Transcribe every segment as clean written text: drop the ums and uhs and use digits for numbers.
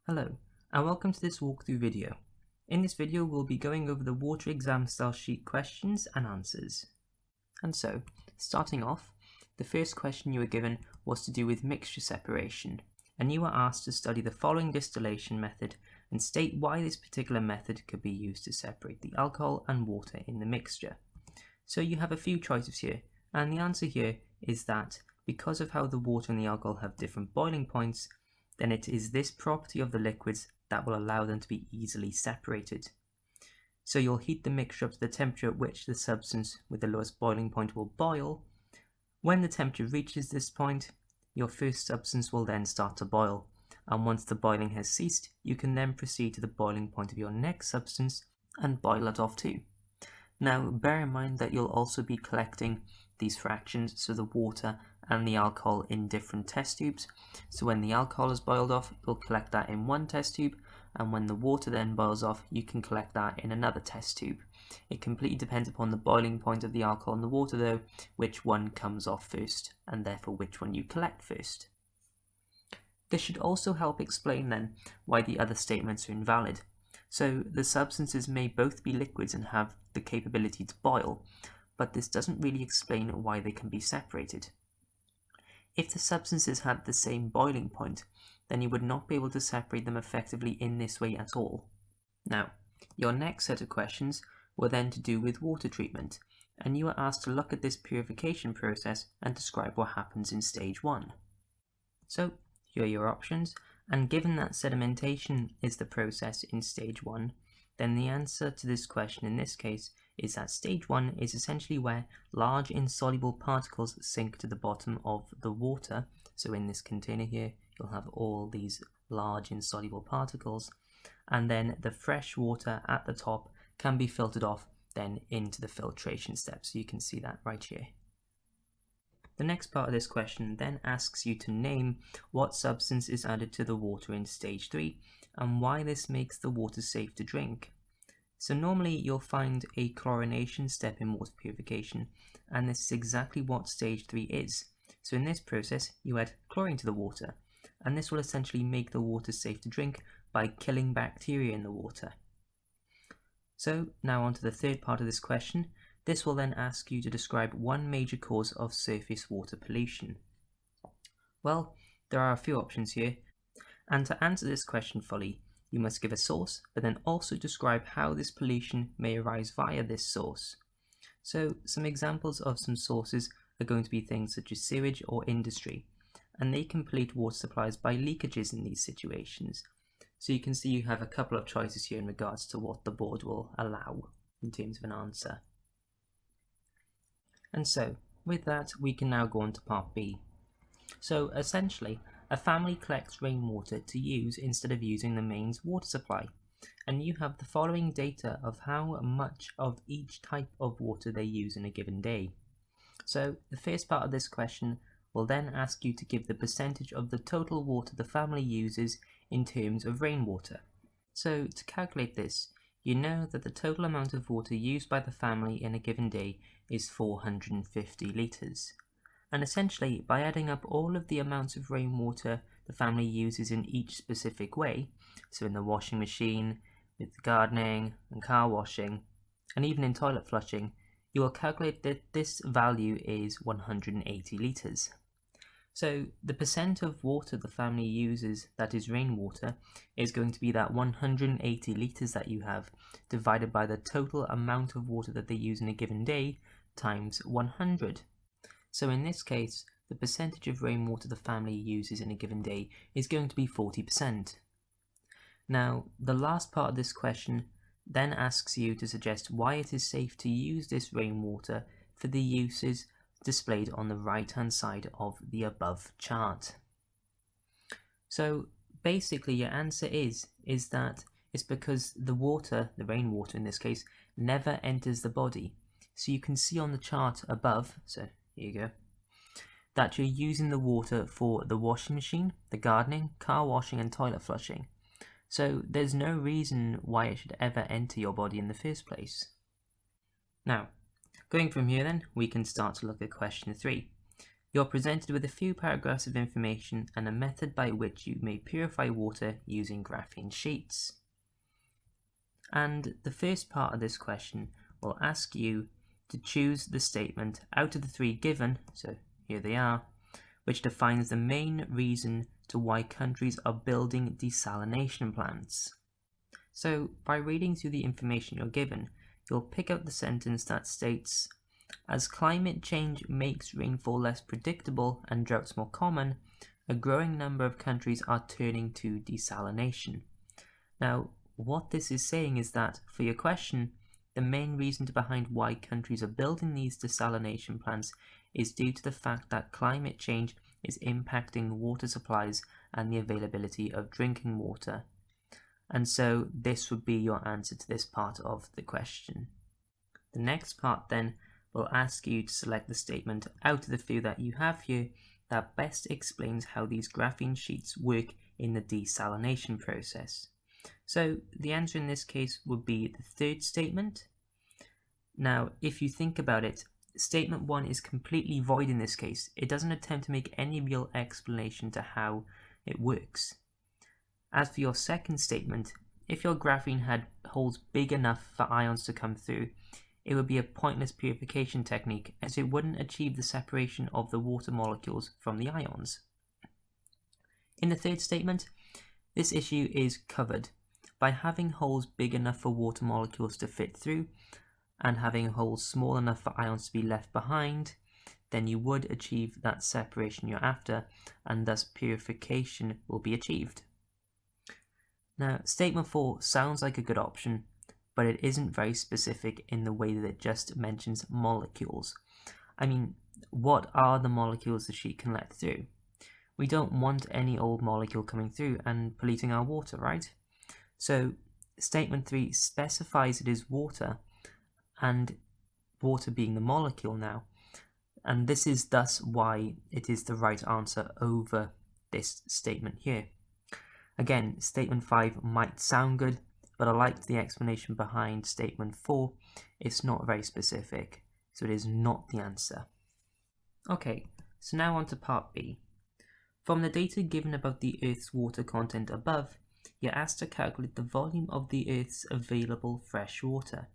Hello, and welcome to this walkthrough video. In this video, we'll be going over the water exam style sheet questions and answers. And so, starting off, the first question you were given was to do with mixture separation, and you were asked to study the following distillation method and state why this particular method could be used to separate the alcohol and water in the mixture. So you have a few choices here, and the answer here is that because of how the water and the alcohol have different boiling points, then it is this property of the liquids that will allow them to be easily separated. So you'll heat the mixture up to the temperature at which the substance with the lowest boiling point will boil. When the temperature reaches this point, your first substance will then start to boil, and once the boiling has ceased, you can then proceed to the boiling point of your next substance and boil it off too. Now bear in mind that you'll also be collecting these fractions, so the water and the alcohol, in different test tubes. So when the alcohol is boiled off, you'll collect that in one test tube, and when the water then boils off, you can collect that in another test tube. It completely depends upon the boiling point of the alcohol and the water though, which one comes off first, and therefore which one you collect first. This should also help explain then why the other statements are invalid. So the substances may both be liquids and have the capability to boil, but this doesn't really explain why they can be separated. If the substances had the same boiling point, then you would not be able to separate them effectively in this way at all. Now, your next set of questions were then to do with water treatment, and you were asked to look at this purification process and describe what happens in stage 1. So, here are your options, and given that sedimentation is the process in stage 1, then the answer to this question in this case is that stage 1 is essentially where large insoluble particles sink to the bottom of the water. So in this container here, you'll have all these large insoluble particles, and then the fresh water at the top can be filtered off then into the filtration step. So you can see that right here. The next part of this question then asks you to name what substance is added to the water in stage 3 and why this makes the water safe to drink. So normally you'll find a chlorination step in water purification, and this is exactly what stage 3 is. So in this process you add chlorine to the water, and this will essentially make the water safe to drink by killing bacteria in the water. So now on to the third part of this question. This will then ask you to describe one major cause of surface water pollution. Well, there are a few options here, and to answer this question fully, you must give a source, but then also describe how this pollution may arise via this source. So some examples of some sources are going to be things such as sewage or industry, and they can pollute water supplies by leakages in these situations. So you can see you have a couple of choices here in regards to what the board will allow in terms of an answer. And so, with that, we can now go on to part B. So essentially, a family collects rainwater to use instead of using the mains water supply, and you have the following data of how much of each type of water they use in a given day. So the first part of this question will then ask you to give the percentage of the total water the family uses in terms of rainwater. So to calculate this, you know that the total amount of water used by the family in a given day is 450 litres. And essentially, by adding up all of the amounts of rainwater the family uses in each specific way, so in the washing machine, with gardening and car washing, and even in toilet flushing, you will calculate that this value is 180 litres. So the percent of water the family uses that is rainwater is going to be that 180 litres that you have divided by the total amount of water that they use in a given day times 100. So in this case, the percentage of rainwater the family uses in a given day is going to be 40%. Now, the last part of this question then asks you to suggest why it is safe to use this rainwater for the uses displayed on the right hand side of the above chart. So basically your answer is that it's because the water, the rainwater in this case, never enters the body. So you can see on the chart above, so here you go, that you're using the water for the washing machine, the gardening, car washing and toilet flushing. So there's no reason why it should ever enter your body in the first place. Now, going from here then, we can start to look at question 3. You're presented with a few paragraphs of information and a method by which you may purify water using graphene sheets. And the first part of this question will ask you to choose the statement out of the three given, so here they are, which defines the main reason to why countries are building desalination plants. So by reading through the information you're given, you'll pick out the sentence that states, as climate change makes rainfall less predictable and droughts more common, a growing number of countries are turning to desalination. Now, what this is saying is that, for your question, the main reason behind why countries are building these desalination plants is due to the fact that climate change is impacting water supplies and the availability of drinking water. And so this would be your answer to this part of the question. The next part then will ask you to select the statement out of the few that you have here that best explains how these graphene sheets work in the desalination process. So the answer in this case would be the third statement. Now, if you think about it, statement 1 is completely void in this case. It doesn't attempt to make any real explanation to how it works. As for your second statement, if your graphene had holes big enough for ions to come through, it would be a pointless purification technique as it wouldn't achieve the separation of the water molecules from the ions. In the third statement, this issue is covered by having holes big enough for water molecules to fit through and having holes small enough for ions to be left behind. Then you would achieve that separation you're after, and thus purification will be achieved. Now, statement 4 sounds like a good option, but it isn't very specific in the way that it just mentions molecules. I mean, what are the molecules the sheet can let through? We don't want any old molecule coming through and polluting our water, right? So statement 3 specifies it is water, and water being the molecule now, and this is thus why it is the right answer over this statement here. Again, statement 5 might sound good, but I liked the explanation behind statement 4. It's not very specific, so it is not the answer. Okay, so now on to part B. From the data given about the Earth's water content above, you're asked to calculate the volume of the Earth's available fresh water.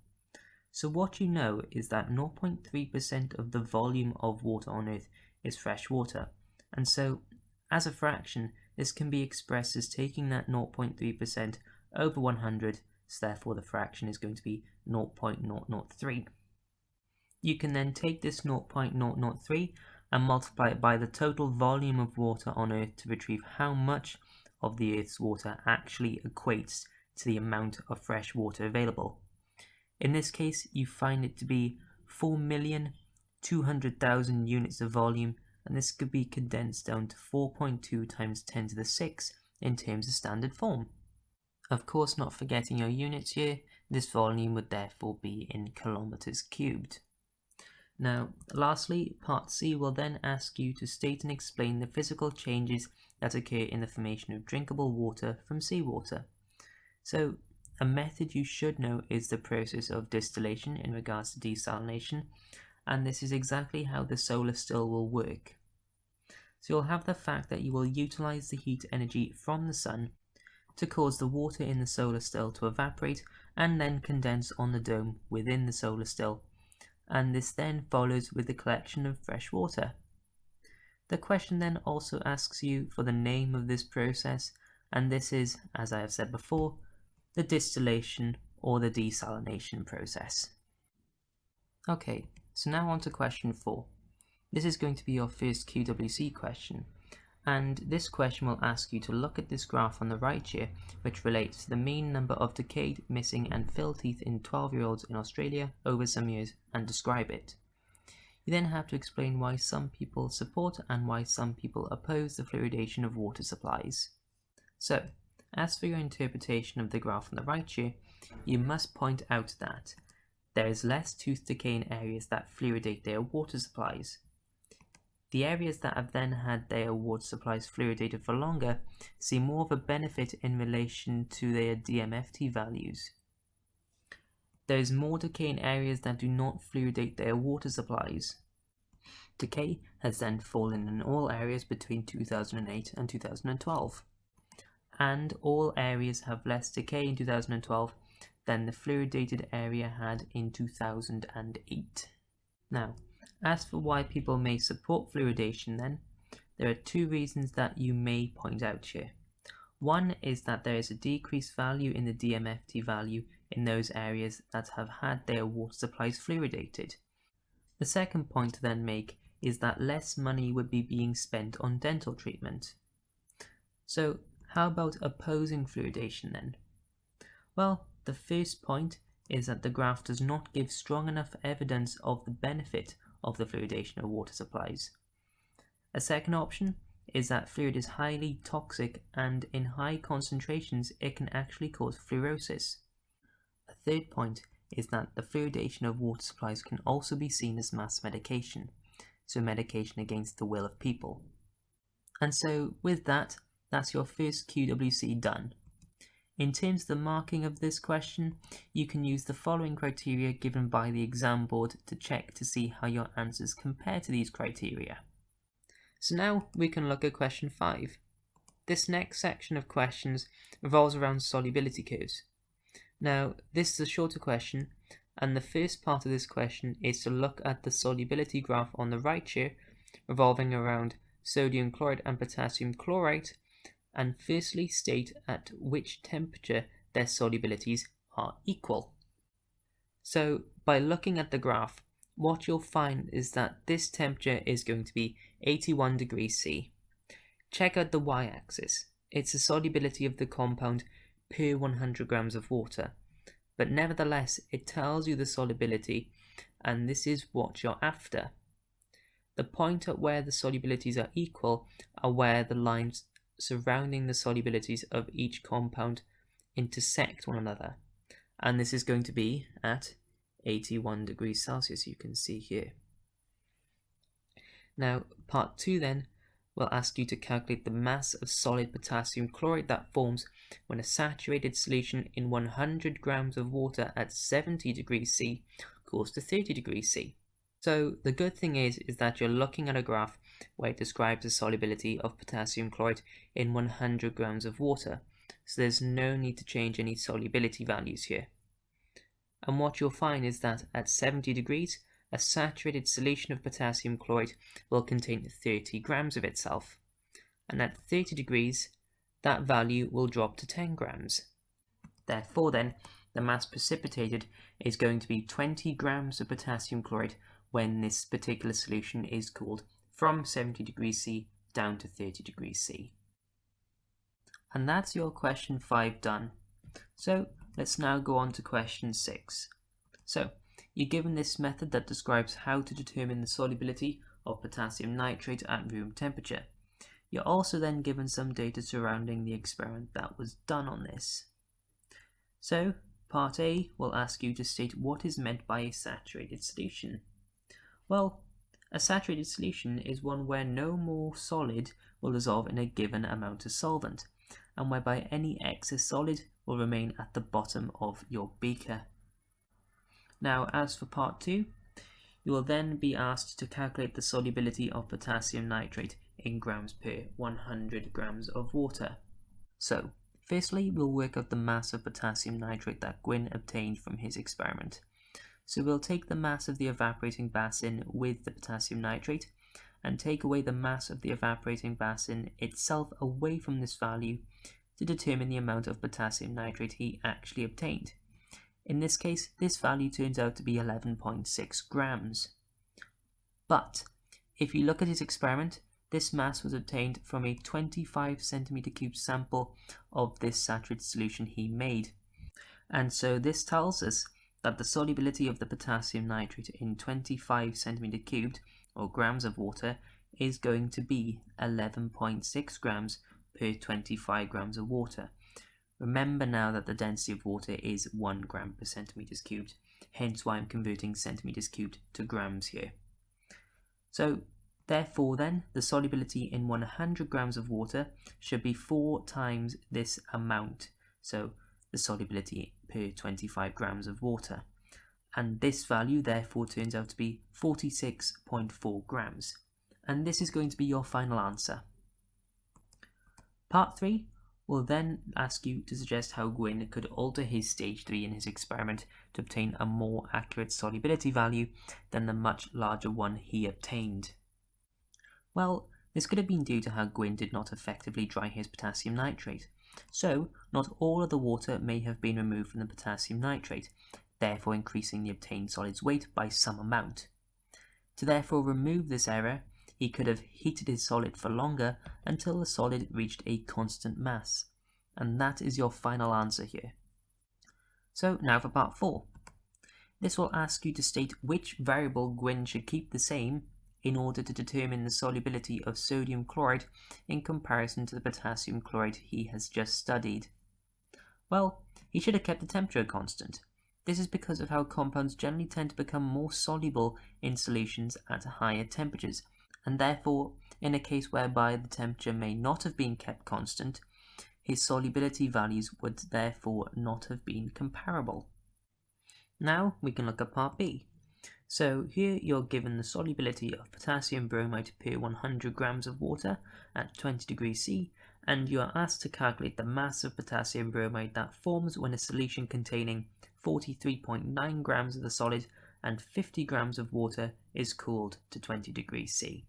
So what you know is that 0.3% of the volume of water on Earth is fresh water, and so as a fraction, this can be expressed as taking that 0.3% over 100, so therefore the fraction is going to be 0.003. You can then take this 0.003 and multiply it by the total volume of water on Earth to retrieve how much of the Earth's water actually equates to the amount of fresh water available. In this case, you find it to be 4,200,000 units of volume, and this could be condensed down to 4.2 times 10 to the 6 in terms of standard form. Of course, not forgetting your units here, this volume would therefore be in kilometers cubed. Now, lastly, part C will then ask you to state and explain the physical changes that occur in the formation of drinkable water from seawater. So, a method you should know is the process of distillation in regards to desalination, and this is exactly how the solar still will work. So you'll have the fact that you will utilize the heat energy from the sun to cause the water in the solar still to evaporate and then condense on the dome within the solar still, and this then follows with the collection of fresh water. The question then also asks you for the name of this process, and this is, as I have said before, the distillation or the desalination process. Okay, so now on to question 4. This is going to be your first QWC question, and this question will ask you to look at this graph on the right here, which relates to the mean number of decayed, missing and filled teeth in 12-year-olds in Australia over some years, and describe it. You then have to explain why some people support and why some people oppose the fluoridation of water supplies. So, as for your interpretation of the graph on the right here, you must point out that there is less tooth decay in areas that fluoridate their water supplies. The areas that have then had their water supplies fluoridated for longer see more of a benefit in relation to their DMFT values. There is more decay in areas that do not fluoridate their water supplies. Decay has then fallen in all areas between 2008 and 2012. And all areas have less decay in 2012 than the fluoridated area had in 2008. Now, as for why people may support fluoridation then, there are two reasons that you may point out here. One is that there is a decreased value in the DMFT value in those areas that have had their water supplies fluoridated. The second point to then make is that less money would be being spent on dental treatment. So how about opposing fluoridation then? Well, the first point is that the graph does not give strong enough evidence of the benefit of the fluoridation of water supplies. A second option is that fluoride is highly toxic and in high concentrations it can actually cause fluorosis. A third point is that the fluoridation of water supplies can also be seen as mass medication, so medication against the will of people. And so with that, that's your first QWC done. In terms of the marking of this question, you can use the following criteria given by the exam board to check to see how your answers compare to these criteria. So now we can look at question 5. This next section of questions revolves around solubility curves. Now, this is a shorter question, and the first part of this question is to look at the solubility graph on the right here, revolving around sodium chloride and potassium chloride, and firstly state at which temperature their solubilities are equal. So, by looking at the graph, what you'll find is that this temperature is going to be 81 degrees C. Check out the y-axis. It's the solubility of the compound per 100 grams of water, but nevertheless it tells you the solubility, and this is what you're after. The point at where the solubilities are equal are where the lines surrounding the solubilities of each compound intersect one another, and this is going to be at 81 degrees Celsius, you can see here. Now, part 2 then will ask you to calculate the mass of solid potassium chloride that forms when a saturated solution in 100 grams of water at 70 degrees C cools to 30 degrees C. So the good thing is that you're looking at a graph where it describes the solubility of potassium chloride in 100 grams of water, so there's no need to change any solubility values here. And what you'll find is that at 70 degrees, a saturated solution of potassium chloride will contain 30 grams of itself, and at 30 degrees, that value will drop to 10 grams. Therefore then, the mass precipitated is going to be 20 grams of potassium chloride when this particular solution is cooled from 70 degrees C down to 30 degrees C. And that's your question 5 done. So let's now go on to question 6. So you're given this method that describes how to determine the solubility of potassium nitrate at room temperature. You're also then given some data surrounding the experiment that was done on this. So part A will ask you to state what is meant by a saturated solution. Well, a saturated solution is one where no more solid will dissolve in a given amount of solvent, and whereby any excess solid will remain at the bottom of your beaker. Now, as for part 2, you will then be asked to calculate the solubility of potassium nitrate in grams per 100 grams of water. So, firstly, we'll work out the mass of potassium nitrate that Gwyn obtained from his experiment. So we'll take the mass of the evaporating basin with the potassium nitrate and take away the mass of the evaporating basin itself away from this value to determine the amount of potassium nitrate he actually obtained. In this case, this value turns out to be 11.6 grams. But if you look at his experiment, this mass was obtained from a 25 centimeter cube sample of this saturated solution he made. And so this tells us that the solubility of the potassium nitrate in 25 centimeter cubed, or grams of water, is going to be 11.6 grams per 25 grams of water. Remember now that the density of water is 1 gram per centimeters cubed, hence why I'm converting centimeters cubed to grams here. So therefore then, the solubility in 100 grams of water should be 4 times this amount, so the solubility per 25 grams of water. and this value therefore turns out to be 46.4 grams. And this is going to be your final answer. Part 3 will then ask you to suggest how Gwyn could alter his stage 3 in his experiment to obtain a more accurate solubility value than the much larger one he obtained. Well, this could have been due to how Gwyn did not effectively dry his potassium nitrate, so not all of the water may have been removed from the potassium nitrate, therefore increasing the obtained solid's weight by some amount. To therefore remove this error, he could have heated his solid for longer until the solid reached a constant mass, and that is your final answer here. So now for part 4. This will ask you to state which variable Gwyn should keep the same in order to determine the solubility of sodium chloride in comparison to the potassium chloride he has just studied. Well, he should have kept the temperature constant. This is because of how compounds generally tend to become more soluble in solutions at higher temperatures, and therefore, in a case whereby the temperature may not have been kept constant, his solubility values would therefore not have been comparable. Now we can look at part B. So here you're given the solubility of potassium bromide per 100 grams of water at 20 degrees C, and you are asked to calculate the mass of potassium bromide that forms when a solution containing 43.9 grams of the solid and 50 grams of water is cooled to 20 degrees C.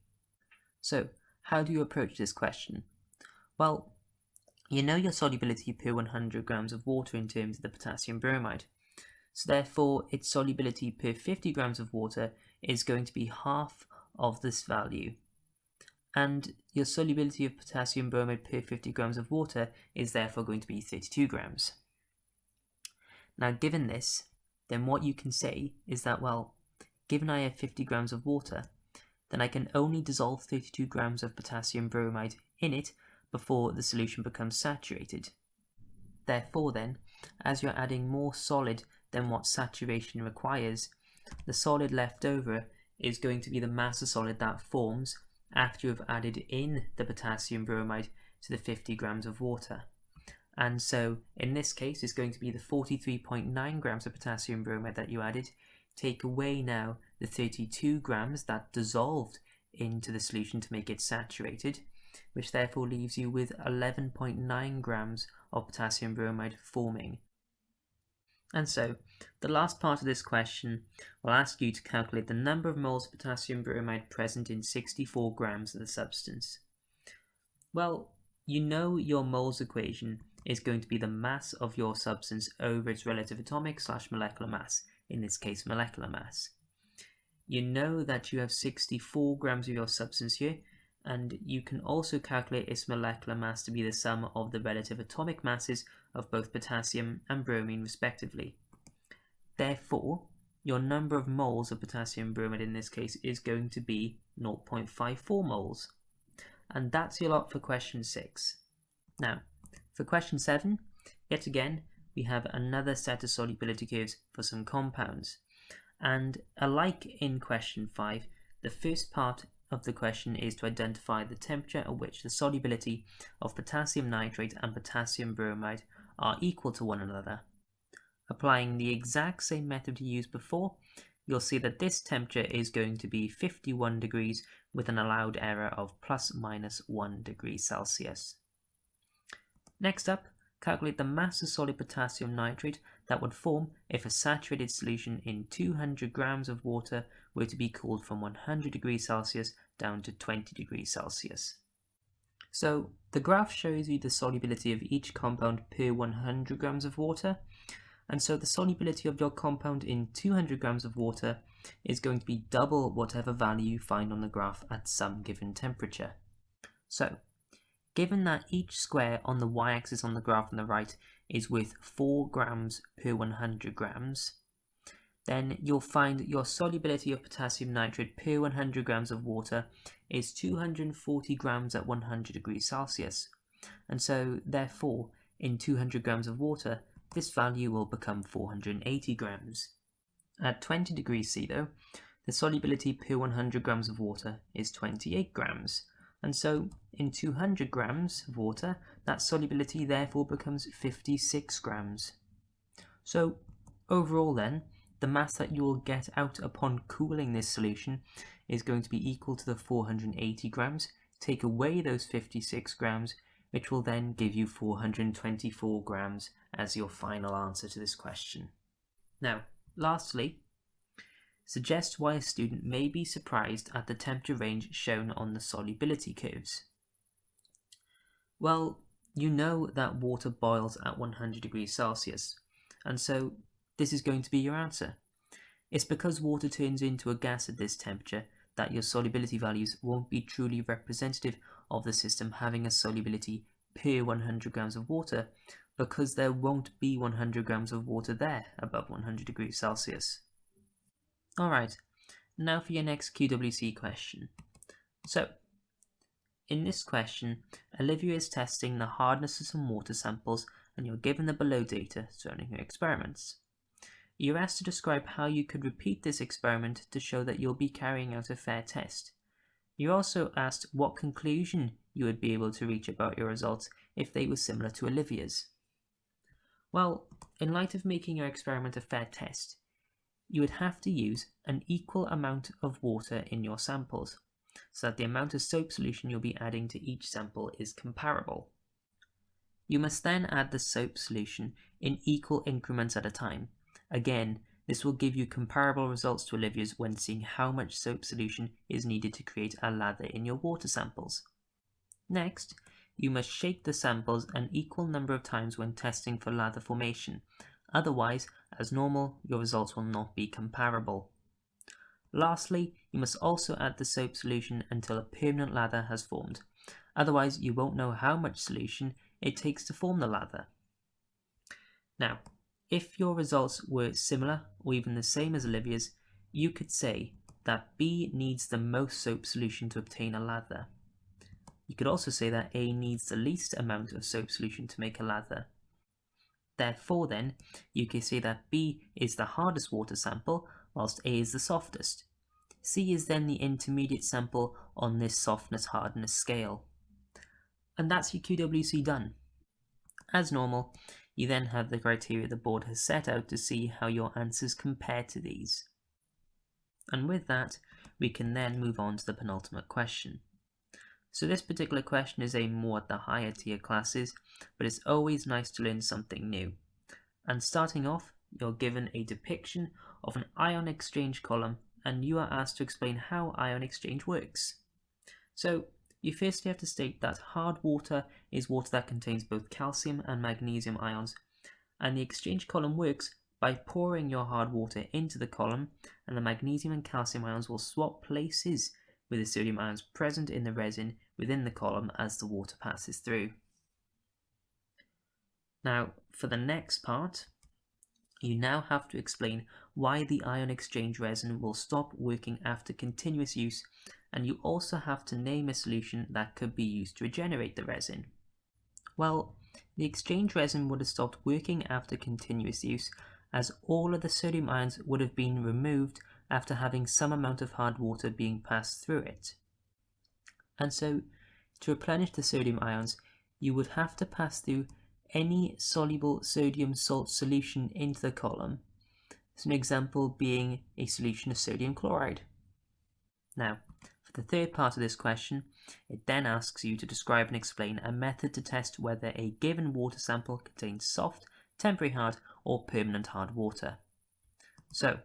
So, how do you approach this question? Well, you know your solubility per 100 grams of water in terms of the potassium bromide. So therefore, its solubility per 50 grams of water is going to be half of this value. And your solubility of potassium bromide per 50 grams of water is therefore going to be 32 grams. Now, given this, then what you can say is that, well, given I have 50 grams of water, then I can only dissolve 32 grams of potassium bromide in it before the solution becomes saturated. Therefore then, as you're adding more solid than what saturation requires, the solid left over is going to be the mass of solid that forms after you've added in the potassium bromide to the 50 grams of water. And so in this case it's going to be the 43.9 grams of potassium bromide that you added. Take away now the 32 grams that dissolved into the solution to make it saturated, which therefore leaves you with 11.9 grams of potassium bromide forming. And so, the last part of this question will ask you to calculate the number of moles of potassium bromide present in 64 grams of the substance. Well, you know your moles equation is going to be the mass of your substance over its relative atomic / molecular mass, in this case molecular mass. You know that you have 64 grams of your substance here, and you can also calculate its molecular mass to be the sum of the relative atomic masses of both potassium and bromine respectively. Therefore, your number of moles of potassium bromide in this case is going to be 0.54 moles. And that's your lot for question 6. Now, for question 7, yet again, we have another set of solubility curves for some compounds. And alike in question 5, the first part of the question is to identify the temperature at which the solubility of potassium nitrate and potassium bromide are equal to one another. Applying the exact same method you used before, you'll see that this temperature is going to be 51 degrees with an allowed error of ±1 degree Celsius. Next up, calculate the mass of solid potassium nitrate that would form if a saturated solution in 200 grams of water were to be cooled from 100 degrees Celsius down to 20 degrees Celsius. So the graph shows you the solubility of each compound per 100 grams of water, and so the solubility of your compound in 200 grams of water is going to be double whatever value you find on the graph at some given temperature. So, given that each square on the y-axis on the graph on the right is worth 4 grams per 100 grams, then you'll find your solubility of potassium nitrate per 100 grams of water is 240 grams at 100 degrees Celsius. And so, therefore, in 200 grams of water, this value will become 480 grams. At 20 degrees C though, the solubility per 100 grams of water is 28 grams. And so, in 200 grams of water, that solubility therefore becomes 56 grams. So, overall then, the mass that you will get out upon cooling this solution is going to be equal to the 480 grams. Take away those 56 grams, which will then give you 424 grams as your final answer to this question. Now, lastly, suggest why a student may be surprised at the temperature range shown on the solubility curves. Well, you know that water boils at 100 degrees Celsius, and so this is going to be your answer. It's because water turns into a gas at this temperature that your solubility values won't be truly representative of the system having a solubility per 100 grams of water, because there won't be 100 grams of water there above 100 degrees Celsius. Alright, now for your next QWC question. So, in this question, Olivia is testing the hardness of some water samples and you're given the below data surrounding her experiments. You're asked to describe how you could repeat this experiment to show that you'll be carrying out a fair test. You're also asked what conclusion you would be able to reach about your results if they were similar to Olivia's. Well, in light of making your experiment a fair test, you would have to use an equal amount of water in your samples, so that the amount of soap solution you'll be adding to each sample is comparable. You must then add the soap solution in equal increments at a time. Again, this will give you comparable results to Olivia's when seeing how much soap solution is needed to create a lather in your water samples. Next, you must shake the samples an equal number of times when testing for lather formation. Otherwise, as normal, your results will not be comparable. Lastly, you must also add the soap solution until a permanent lather has formed. Otherwise, you won't know how much solution it takes to form the lather. Now, if your results were similar or even the same as Olivia's, you could say that B needs the most soap solution to obtain a lather. You could also say that A needs the least amount of soap solution to make a lather. Therefore then, you can say that B is the hardest water sample, whilst A is the softest. C is then the intermediate sample on this softness-hardness scale. And that's your QWC done. As normal, you then have the criteria the board has set out to see how your answers compare to these. And with that, we can then move on to the penultimate question. So this particular question is aimed more at the higher tier classes, but it's always nice to learn something new. And starting off, you're given a depiction of an ion exchange column, and you are asked to explain how ion exchange works. So, you firstly have to state that hard water is water that contains both calcium and magnesium ions, and the exchange column works by pouring your hard water into the column, and the magnesium and calcium ions will swap places with the sodium ions present in the resin within the column as the water passes through. Now, for the next part, you now have to explain why the ion exchange resin will stop working after continuous use, and you also have to name a solution that could be used to regenerate the resin. Well, the exchange resin would have stopped working after continuous use, as all of the sodium ions would have been removed after having some amount of hard water being passed through it. And so, to replenish the sodium ions, you would have to pass through any soluble sodium salt solution into the column, so an example being a solution of sodium chloride. Now, for the third part of this question, it then asks you to describe and explain a method to test whether a given water sample contains soft, temporary hard, or permanent hard water. So,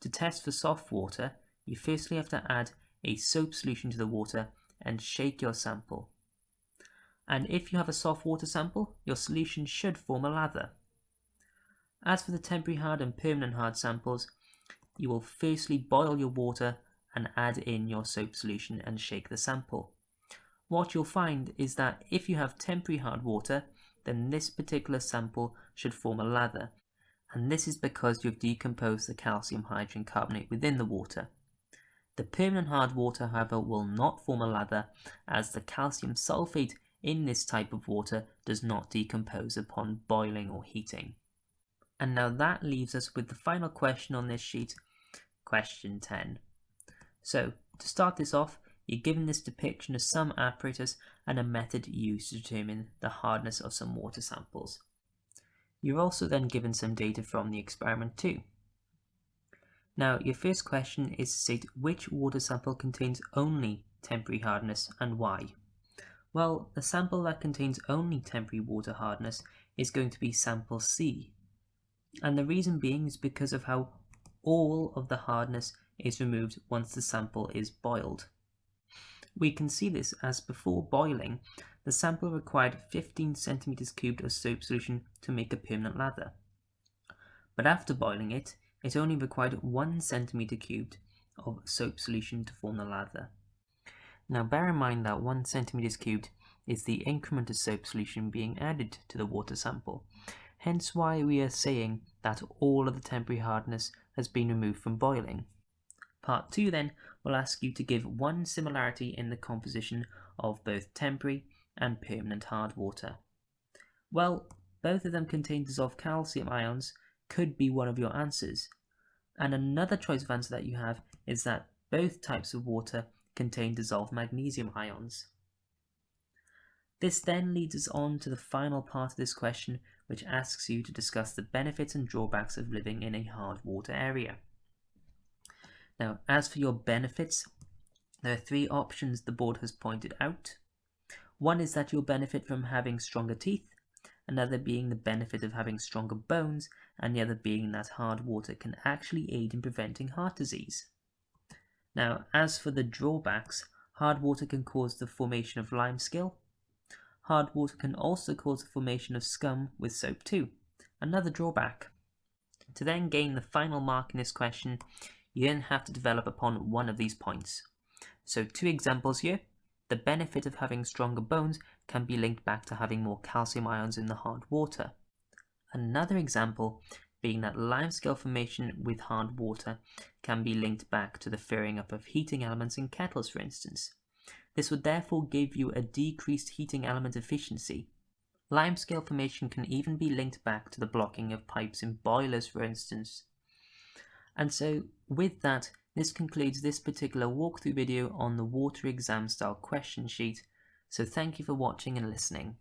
to test for soft water, you firstly have to add a soap solution to the water and shake your sample. And if you have a soft water sample, your solution should form a lather. As for the temporary hard and permanent hard samples, you will firstly boil your water and add in your soap solution and shake the sample. What you'll find is that if you have temporary hard water, then this particular sample should form a lather, and this is because you've decomposed the calcium hydrogen carbonate within the water. The permanent hard water, however, will not form a lather, as the calcium sulfate in this type of water does not decompose upon boiling or heating. And now that leaves us with the final question on this sheet, question 10. So, to start this off, you're given this depiction of some apparatus and a method used to determine the hardness of some water samples. You're also then given some data from the experiment too. Now, your first question is to state which water sample contains only temporary hardness and why. Well, the sample that contains only temporary water hardness is going to be sample C. And the reason being is because of how all of the hardness is removed once the sample is boiled. We can see this as before boiling, the sample required 15 centimeters cubed of soap solution to make a permanent lather. But after boiling it, it only required 1 centimeter cubed of soap solution to form the lather. Now bear in mind that 1 centimeters cubed is the increment of soap solution being added to the water sample, hence why we are saying that all of the temporary hardness has been removed from boiling. Part 2 then will ask you to give one similarity in the composition of both temporary and permanent hard water. Well, both of them contain dissolved calcium ions could be one of your answers. And another choice of answer that you have is that both types of water contain dissolved magnesium ions. This then leads us on to the final part of this question, which asks you to discuss the benefits and drawbacks of living in a hard water area. Now, as for your benefits, there are 3 options the board has pointed out. One is that you'll benefit from having stronger teeth, another being the benefit of having stronger bones, and the other being that hard water can actually aid in preventing heart disease. Now, as for the drawbacks, hard water can cause the formation of limescale. Hard water can also cause the formation of scum with soap too, another drawback. To then gain the final mark in this question, you then have to develop upon one of these points. So 2 examples here. The benefit of having stronger bones can be linked back to having more calcium ions in the hard water. Another example being that limescale formation with hard water can be linked back to the firring up of heating elements in kettles, for instance. This would therefore give you a decreased heating element efficiency. Limescale formation can even be linked back to the blocking of pipes in boilers, for instance. And so with that, this concludes this particular walkthrough video on the water exam style question sheet. So thank you for watching and listening.